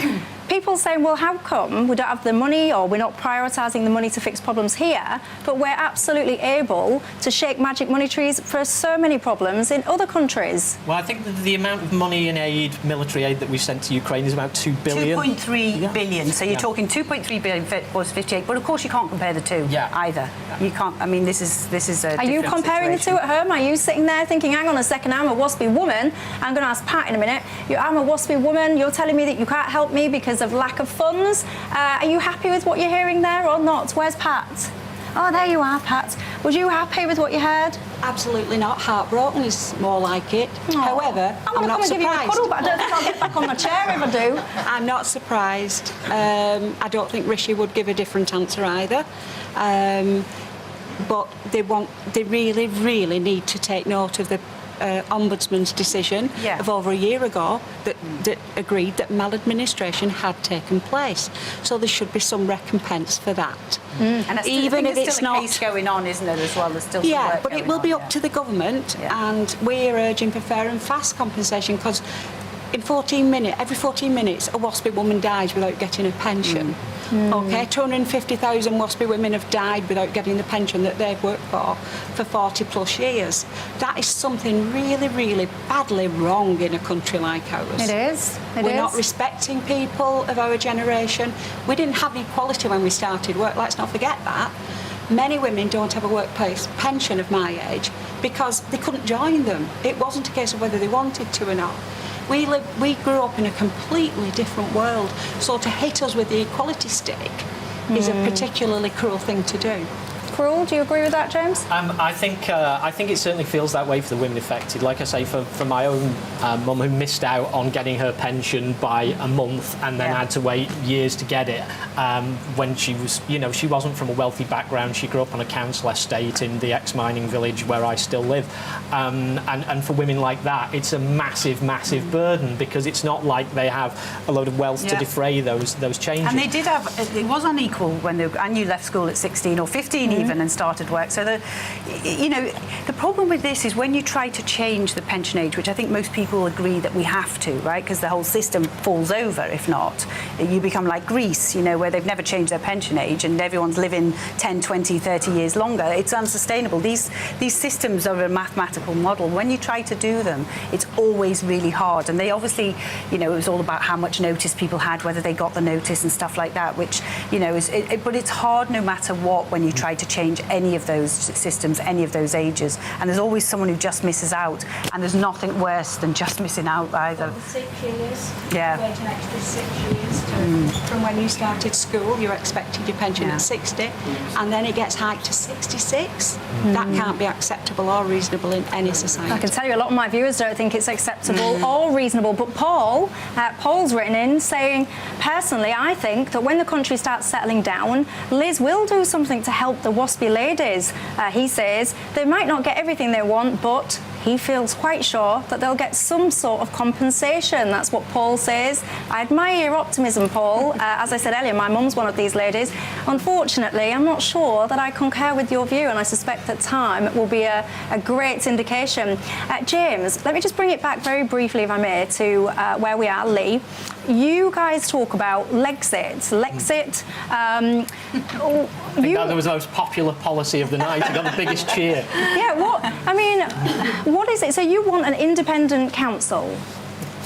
People saying, well, how come we don't have the money, or we're not prioritising the money to fix problems here, but we're absolutely able to shake magic money trees for so many problems in other countries? Well, I think that the amount of money in aid, military aid, that we've sent to Ukraine is about 2 billion. 2.3 billion. So you're talking 2.3 billion was 58, but of course you can't compare the two either. You can't. I mean, this is a. Are you comparing the two at home? Are you sitting there thinking, hang on a second, I'm a WASPy woman. I'm going to ask Pat in a minute. I'm a WASPy woman. You're telling me that you can't help me because of lack of funds. Are you happy with what you're hearing there or not? Where's Pat? Oh, there you are, Pat. Was you happy with what you heard? Absolutely not. Heartbroken is more like it. However, I'm not surprised. Give you a cuddle, but I don't think I'll get back on my chair if I do. I'm not surprised. I don't think Rishi would give a different answer either. But they really, really need to take note of the Ombudsman's decision of over a year ago that agreed that maladministration had taken place. So there should be some recompense for that. And even if it's still not a case going on, isn't there, as well? There's still some work but it will be up to the government, and we're urging for fair and fast compensation because in 14 minutes, every 14 minutes, a WASPy woman dies without getting a pension. Okay, 250,000 WASPy women have died without getting the pension that they've worked for 40 plus years. That is something really, really badly wrong in a country like ours. It is. We're not respecting people of our generation. We didn't have equality when we started work, let's not forget that. Many women don't have a workplace pension of my age because they couldn't join them. It wasn't a case of whether they wanted to or not. We grew up in a completely different world, so to hit us with the equality stick is a particularly cruel thing to do. Cruel? Do you agree with that, James? I think it certainly feels that way for the women affected. Like I say, for my own mum who missed out on getting her pension by a month and then had to wait years to get it when she was, she wasn't from a wealthy background. She grew up on a council estate in the ex-mining village where I still live. And for women like that, it's a massive, massive burden because it's not like they have a load of wealth to defray those changes. And they did have, it was unequal when and you left school at 16 or 15 even and started work. So the problem with this is when you try to change the pension age, which I think most people agree that we have to, right? Because the whole system falls over if not. You become like Greece, where they've never changed their pension age and everyone's living 10, 20, 30 years longer. It's unsustainable. These systems are a mathematical model. When you try to do them, it's always really hard. And they obviously, it was all about how much notice people had, whether they got the notice and stuff like that, which, but it's hard no matter what when you try to change any of those systems, any of those ages. And there's always someone who just misses out. And there's nothing worse than just missing out either. 6 years. Yeah. Wait an extra 6 years from when you started school. You're expected your pension at 60, and then it gets hiked to 66. That can't be acceptable or reasonable in any society. I can tell you a lot of my viewers don't think it's acceptable or reasonable. But Paul's written in saying, personally, I think that when the country starts settling down, Liz will do something to help the WASPy ladies. He says they might not get everything they want, but he feels quite sure that they'll get some sort of compensation. That's what Paul says. I admire your optimism, Paul. As I said earlier, my mum's one of these ladies. Unfortunately, I'm not sure that I concur with your view, and I suspect that time will be a great indication. James, let me just bring it back very briefly, if I may, to where we are, Lee. You guys talk about Lexit. I think that was the most popular policy of the night. It got the biggest cheer. Yeah, what is it? So you want an independent council?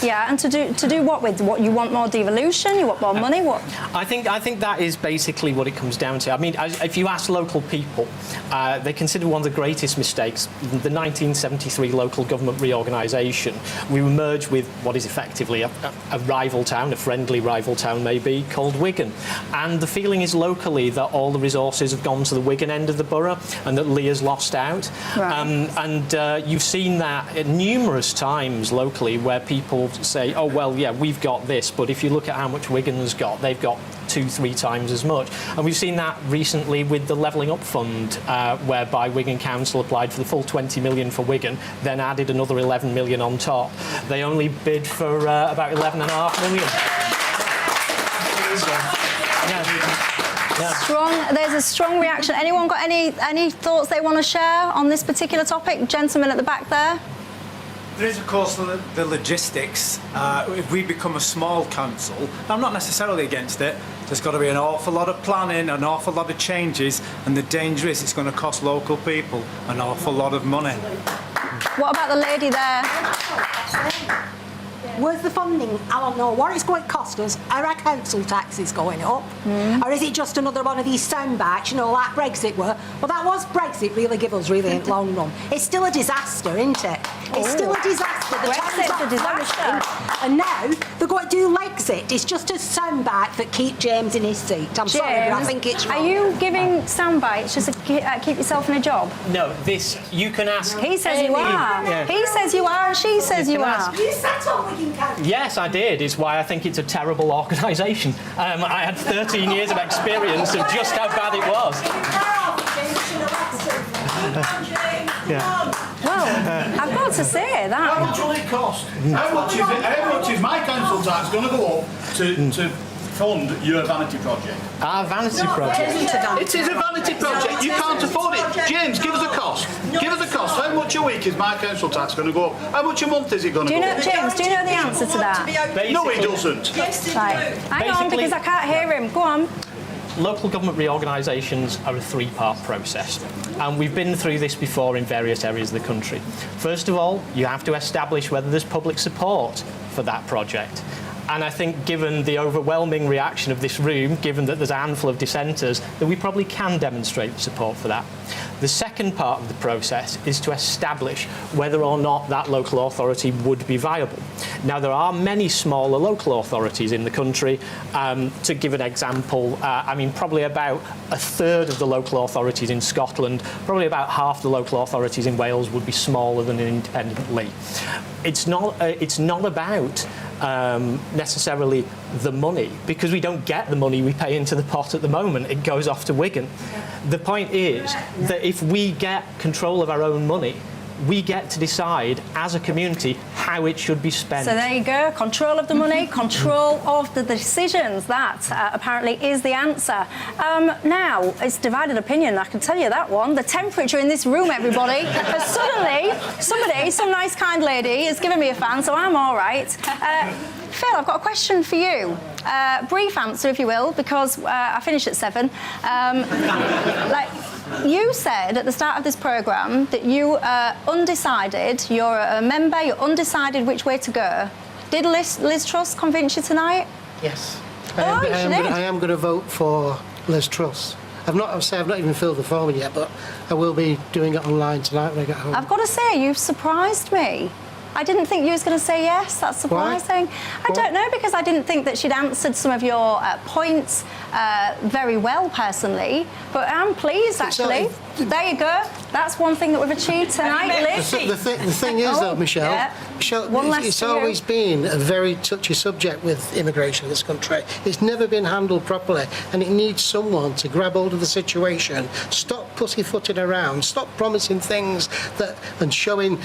Yeah, and to do what with? What you want more devolution? You want more money? What? I think that is basically what it comes down to. I mean, if you ask local people, they consider one of the greatest mistakes the 1973 local government reorganisation. We were merged with what is effectively a rival town, a friendly rival town maybe, called Wigan. And the feeling is locally that all the resources have gone to the Wigan end of the borough and that Lee has lost out. Right. You've seen that numerous times locally where people say, oh, well, yeah, we've got this, but if you look at how much Wigan's got, they've got 2-3 times as much. And we've seen that recently with the Levelling Up Fund, whereby Wigan Council applied for the full 20 million for Wigan, then added another 11 million on top. They only bid for about 11.5 million. Yeah. There's a strong reaction. Anyone got any thoughts they want to share on this particular topic? Gentleman at the back there. There is, of course, the logistics. If we become a small council, I'm not necessarily against it. There's got to be an awful lot of planning, an awful lot of changes, and the danger is it's going to cost local people an awful lot of money. What about the lady there? Where's the funding? I don't know. What is going to cost us? Are our council taxes going up? Or is it just another one of these soundbites, like Brexit were? Well, that was Brexit really give us really in the long run. It's still a disaster, isn't it? It's still a disaster. The Brexit's a disaster. And now they're going to do Lexit. It's just a soundbite that keep James in his seat. I'm sorry, but I think it's wrong. Are you giving soundbites just to keep yourself in a job? No, you can ask. He says you are. Yeah. He says you are, and she says you are. You sat on Wigan Council. Yes, I did. It's why I think it's a terrible organisation. I had 13 years of experience of just how bad it was. Well, I've got to say that. How much will it cost? How much is my council tax going to go up to fund your vanity project? Our vanity project? It is a vanity project. You can't afford it. James, give us a cost. Give us a cost. How much a week is my council tax going to go up? How much a month is it going to go up? James, do you know the answer to that? No, he doesn't. Yes, they do. Hang on, because I can't hear him. Go on. Local government reorganisations are a three-part process, and we've been through this before in various areas of the country. First of all, you have to establish whether there's public support for that project. And I think given the overwhelming reaction of this room, given that there's a handful of dissenters, that we probably can demonstrate support for that. The second part of the process is to establish whether or not that local authority would be viable. Now, there are many smaller local authorities in the country. To give an example, I mean, probably about a third of the local authorities in Scotland, probably about half the local authorities in Wales would be smaller than an independent Lee. It's not about necessarily the money, because we don't get the money we pay into the pot at the moment. It goes off to Wigan. The point is that if we get control of our own money, we get to decide as a community how it should be spent. So there you go, control of the money, control of the decisions. That apparently is the answer. Now, it's divided opinion, I can tell you that one. The temperature in this room, everybody, has suddenly, some nice kind lady has given me a fan, so I'm all right. Phil, I've got a question for you. Brief answer, if you will, because I finish at 7. You said at the start of this programme that you are undecided, you're a member, you're undecided which way to go. Did Liz Truss convince you tonight? Yes. I am going to vote for Liz Truss. I've not even filled the form yet, but I will be doing it online tonight when I get home. I've got to say, you've surprised me. I didn't think you was going to say yes. That's surprising. Why? I don't know, because I didn't think that she'd answered some of your points very well, personally. But I'm pleased, actually. There you go. That's one thing that we've achieved tonight, Liz. The thing is, though, Michelle, it's always been a very touchy subject with immigration in this country. It's never been handled properly, and it needs someone to grab hold of the situation, stop pussyfooting around, stop promising things and showing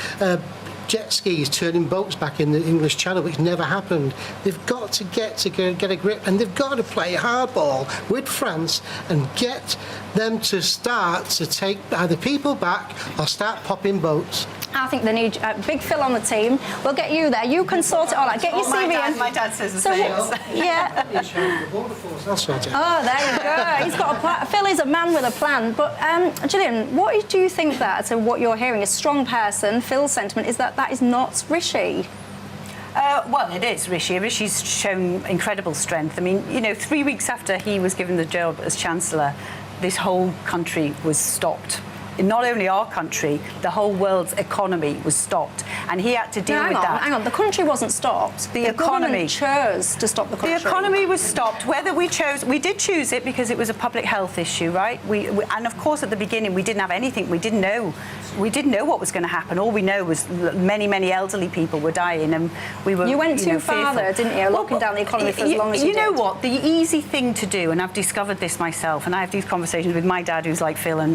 jet skis turning boats back in the English Channel, which never happened. They've got to get a grip, and they've got to play hardball with France and get them to start to take either people back or start popping boats. I think they need Big Phil on the team. We'll get you there. You can sort it all out. Get your CV in. My dad says the same. Yeah. I'll sort it. Oh, there you go. He's got a plan. Phil is a man with a plan. But Gillian, what do you think that? So what you're hearing, a strong person, Phil's sentiment is that is not Rishi. Well, it is Rishi. Rishi's shown incredible strength. I mean, 3 weeks after he was given the job as Chancellor, this whole country was stopped. Not only our country, the whole world's economy was stopped, and he had to deal with that. Hang on, the country wasn't stopped. The economy chose to stop the country. The economy was stopped. Whether we did choose it because it was a public health issue, right? And of course, at the beginning, we didn't have anything. We didn't know what was going to happen. All we know was many elderly people were dying, and we were. You went too far there, didn't you? Locking down the economy for as long as you did. You know what? The easy thing to do, and I've discovered this myself, and I have these conversations with my dad, who's like Phil, and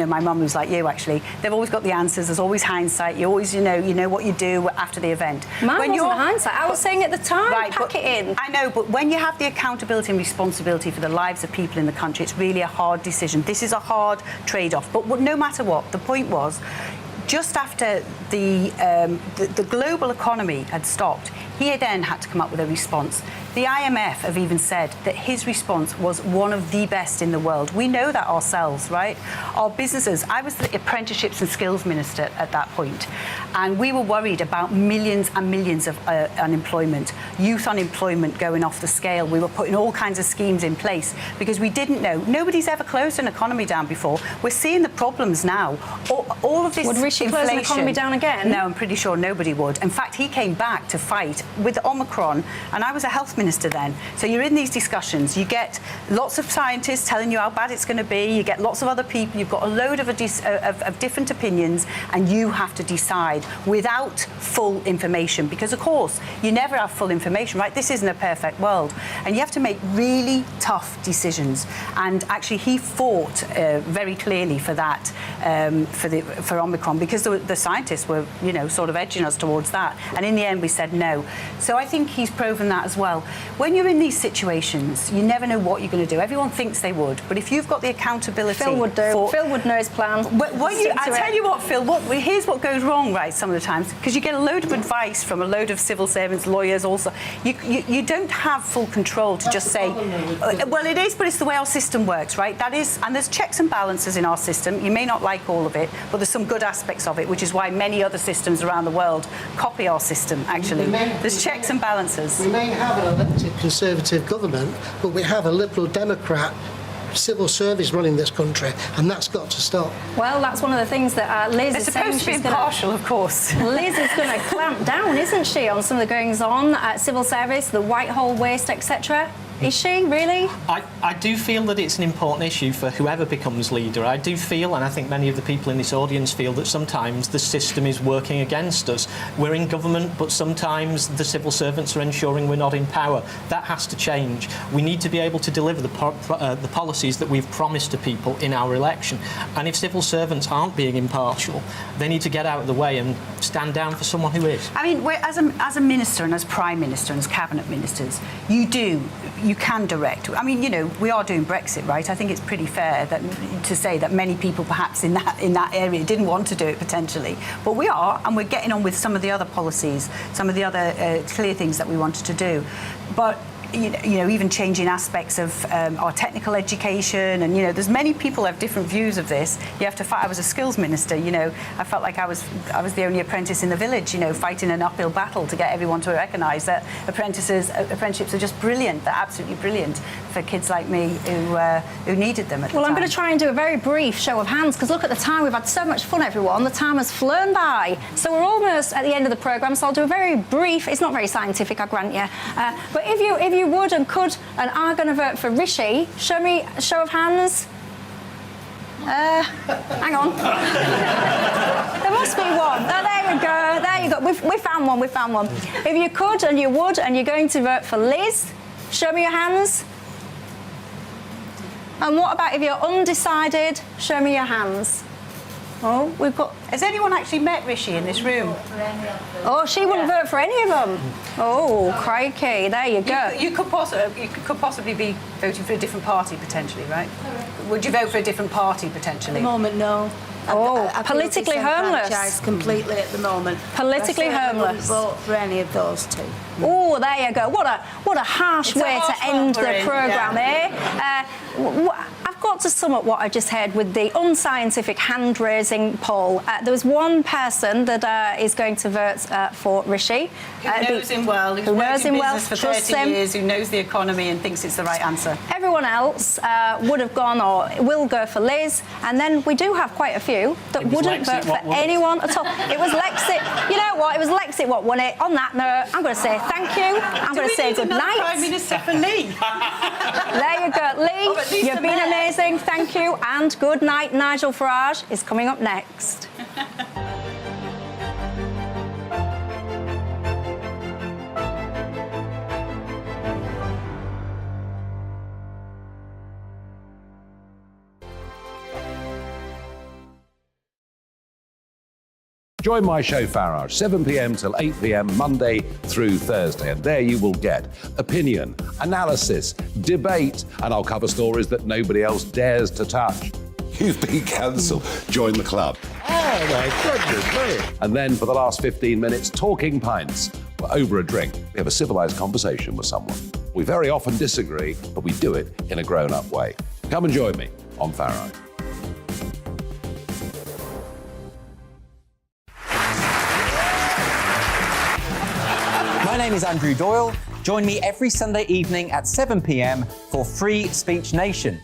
my mum, who's like you, actually. They've always got the answers. There's always hindsight. You always, you know what you do after the event. Mine wasn't hindsight. I was saying at the time, right, pack it in. I know, but when you have the accountability and responsibility for the lives of people in the country, it's really a hard decision. This is a hard trade-off. But no matter what, the point was, just after the global economy had stopped, he then had to come up with a response. The IMF have even said that his response was one of the best in the world. We know that ourselves, right? Our businesses, I was the Apprenticeships and Skills Minister at that point, and we were worried about millions and millions of unemployment, youth unemployment going off the scale. We were putting all kinds of schemes in place because we didn't know. Nobody's ever closed an economy down before. We're seeing the problems now. All of this would Rishi close an economy down again? No, I'm pretty sure nobody would. In fact, he came back to fight with Omicron, and I was a health minister then. So you're in these discussions. You get lots of scientists telling you how bad it's going to be. You get lots of other people. You've got a load of different opinions, and you have to decide without full information. Because, of course, you never have full information, right? This isn't a perfect world. And you have to make really tough decisions. And actually, he fought very clearly for that, for Omicron, because the scientists were, sort of edging us towards that. And in the end, we said no. So I think he's proven that as well. When you're in these situations, you never know what you're going to do. Everyone thinks they would, but if you've got the accountability... Phil would do. Phil would know his plan. I tell you what, Phil, here's what goes wrong, right, some of the times, because you get a load of advice from a load of civil servants, lawyers also. You don't have full control to just say... Well, it is, but it's the way our system works, right? That is, and there's checks and balances in our system. You may not like all of it, but there's some good aspects of it, which is why many other systems around the world copy our system, actually. There's checks and balances. We may have an elected Conservative government, but we have a Liberal Democrat civil service running this country, and that's got to stop. Well, that's one of the things that Liz is saying. Supposed to be impartial, of course. Liz is going to clamp down, isn't she, on some of the goings-on at civil service, the Whitehall waste, etc.? Is she, really? I do feel that it's an important issue for whoever becomes leader. I do feel, and I think many of the people in this audience feel, that sometimes the system is working against us. We're in government, but sometimes the civil servants are ensuring we're not in power. That has to change. We need to be able to deliver the policies that we've promised to people in our election. And if civil servants aren't being impartial, they need to get out of the way and stand down for someone who is. I mean, as a minister and as Prime Minister and as Cabinet Ministers, you can direct. I mean, you know, we are doing Brexit, right? I think it's pretty fair to say that many people perhaps in that area didn't want to do it potentially. But we are, and we're getting on with some of the other policies, some of the other clear things that we wanted to do. But you know, even changing aspects of our technical education, and, you know, there's many people have different views of this. You have to fight. I was a skills minister, you know. I felt like I was the only apprentice in the village, you know, fighting an uphill battle to get everyone to recognise that apprenticeships are just brilliant. They're absolutely brilliant for kids like me who needed them at the time. Well, I'm going to try and do a very brief show of hands, because look at the time. We've had so much fun, everyone. The time has flown by. So we're almost at the end of the programme, so I'll do a very brief, it's not very scientific, I grant you, but if you would and could and are going to vote for Rishi, show me a show of hands. Hang on. There must be one. Oh, there we go. There you go. We found one. We found one. If you could and you would and you're going to vote for Liz, show me your hands. And what about if you're undecided? Show me your hands. Oh, we've got... Has anyone actually met Rishi in this room? Oh, she wouldn't vote for any of them. Oh, crikey. There you go. You could possibly be voting for a different party, potentially, right? Would you vote for a different party, potentially? At the moment, no. I politically homeless. Completely at the moment. Politically homeless. Vote for any of those two. Oh, there you go. What a harsh way to end the programme, eh? I've got to sum up what I just heard with the unscientific hand-raising poll. There was one person that is going to vote for Rishi. Who knows him well, who's worked in business for 30 years, who knows the economy and thinks it's the right answer. Everyone else would have gone or will go for Liz, and then we do have quite a few that wouldn't vote for anyone at all. It was Lexit. You know what? It was Lexit what won it. On that note, I'm going to say thank you. I'm going to say good night. Prime Minister for Lee. There you go, Lee. You've been amazing. Thank you, and good night. Nigel Farage is coming up next. Join my show Farage, 7 p.m. till 8 p.m. Monday through Thursday, and there you will get opinion, analysis, debate, and I'll cover stories that nobody else dares to touch. You've been cancelled. Join the club. Oh my goodness me. And then for the last 15 minutes, talking pints. We're over a drink. We have a civilised conversation with someone. We very often disagree, but we do it in a grown-up way. Come and join me on Farage. My name is Andrew Doyle. Join me every Sunday evening at 7 p.m. for Free Speech Nation,